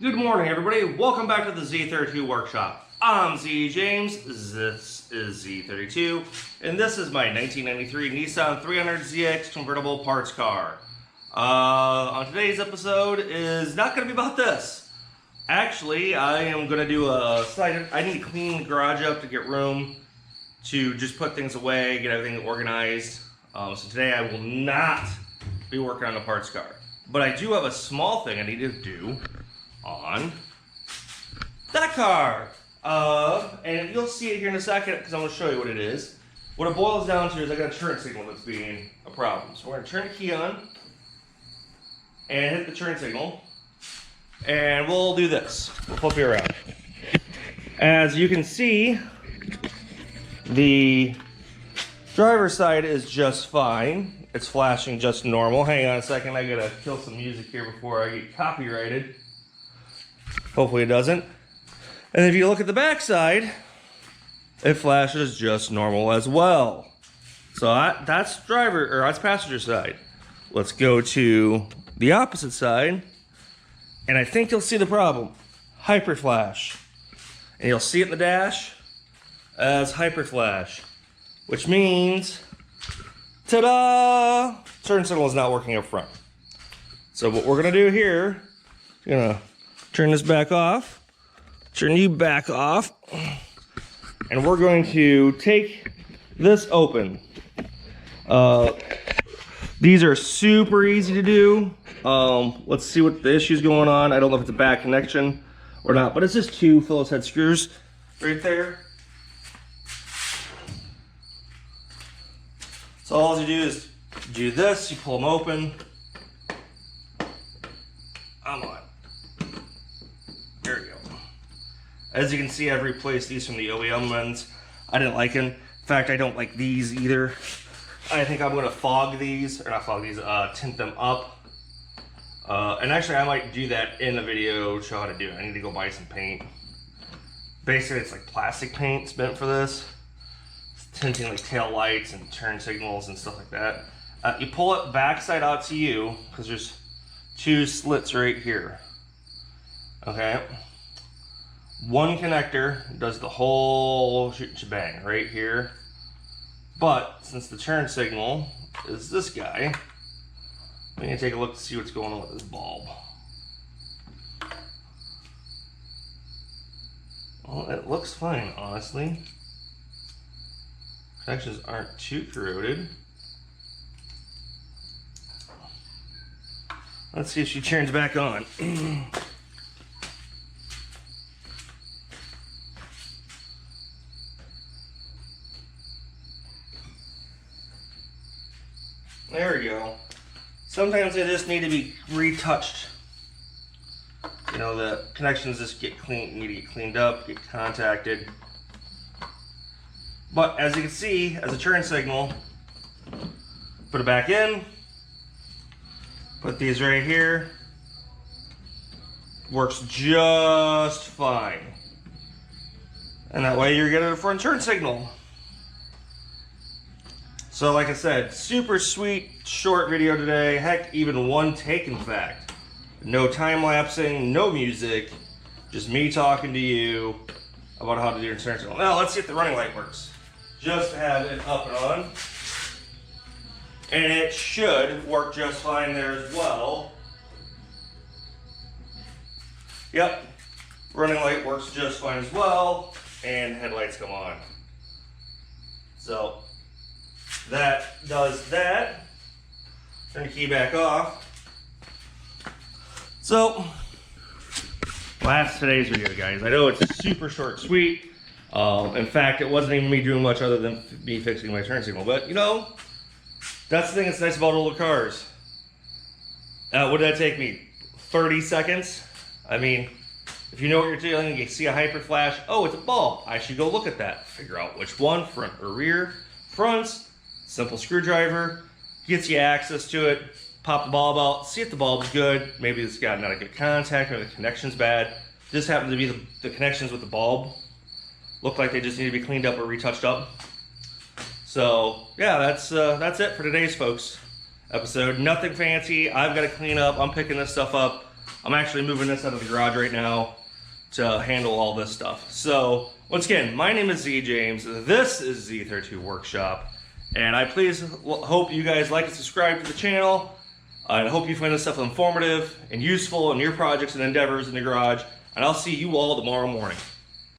Good morning, everybody. Welcome back to the Z32 workshop. I'm Z James, this is Z32, and this is my 1993 Nissan 300ZX convertible parts car. On today's episode is not going to be about this. Actually, I am going to do a slide. I need to clean the garage up to get room to just put things away, get everything organized. So today I will not be working on the parts car. But I do have a small thing I need to do on that car. And you'll see it here in a second because I'm going to show you what it is. What it boils down to is I got a turn signal that's being a problem. So we're going to turn the key on and hit the turn signal. And we'll do this. We'll flip you around. As you can see, the driver's side is just fine. It's flashing just normal. Hang on a second, I gotta kill some music here before I get copyrighted. Hopefully it doesn't. And if you look at the back side, it flashes just normal as well. So that's that's passenger side. Let's go to the opposite side, and I think you'll see the problem. Hyper flash. And you'll see it in the dash as hyper flash, which means, ta-da! Turn signal is not working up front. So what we're gonna do here, we're gonna turn this back off, turn you back off, and we're going to take this open. These are super easy to do. Let's see what the issue's going on. I don't know if it's a bad connection or not, but it's just two Phillips head screws right there. So all you do is do this, you pull them open. Come on. There we go. As you can see, I've replaced these from the OEM ones. I didn't like them. In fact, I don't like these either. I think I'm gonna fog these, or not fog these, tint them up. And actually I might do that in the video, show how to do it. I need to go buy some paint. Basically it's like plastic paint, it's meant for this. Tinting like tail lights and turn signals and stuff like that. You pull it backside out to you because there's two slits right here. Okay, one connector does the whole shebang right here, but since the turn signal is this guy, we're gonna take a look to see what's going on with this bulb. Well, it looks fine, honestly. Connections aren't too corroded. Let's see if she turns back on. There we go. Sometimes they just need to be retouched. You know, the connections just need to get cleaned up, get contacted. But as you can see, as a turn signal, put it back in, put these right here, works just fine. And that way you're getting a front turn signal. So like I said, super sweet, short video today. Heck, even one take in fact. No time lapsing, no music, just me talking to you about how to do your turn signal. Now let's see if the running light works. Just to have it up and on. And it should work just fine there as well. Yep, running light works just fine as well, and headlights come on. So that does that. Turn the key back off. So that's today's video, guys. I know it's super short, sweet. In fact, it wasn't even me doing much other than me fixing my turn signal. But, you know, that's the thing that's nice about older cars. What did that take me? 30 seconds? I mean, if you know what you're doing, you see a hyper flash, oh, it's a bulb. I should go look at that. Figure out which one, front or rear. Fronts, simple screwdriver, gets you access to it. Pop the bulb out, see if the bulb's good. Maybe it's got not a good contact, maybe the connection's bad. This happened to be the connections with the bulb. Looked like they just need to be cleaned up or retouched up. So yeah, that's it for today's folks episode. Nothing fancy. I've got to clean up. I'm picking this stuff up. I'm actually moving this out of the garage right now to handle all this stuff. So once again, my name is Z James. This is Z32 Workshop, and I hope you guys like and subscribe to the channel. I hope you find this stuff informative and useful in your projects and endeavors in the garage, and I'll see you all tomorrow morning.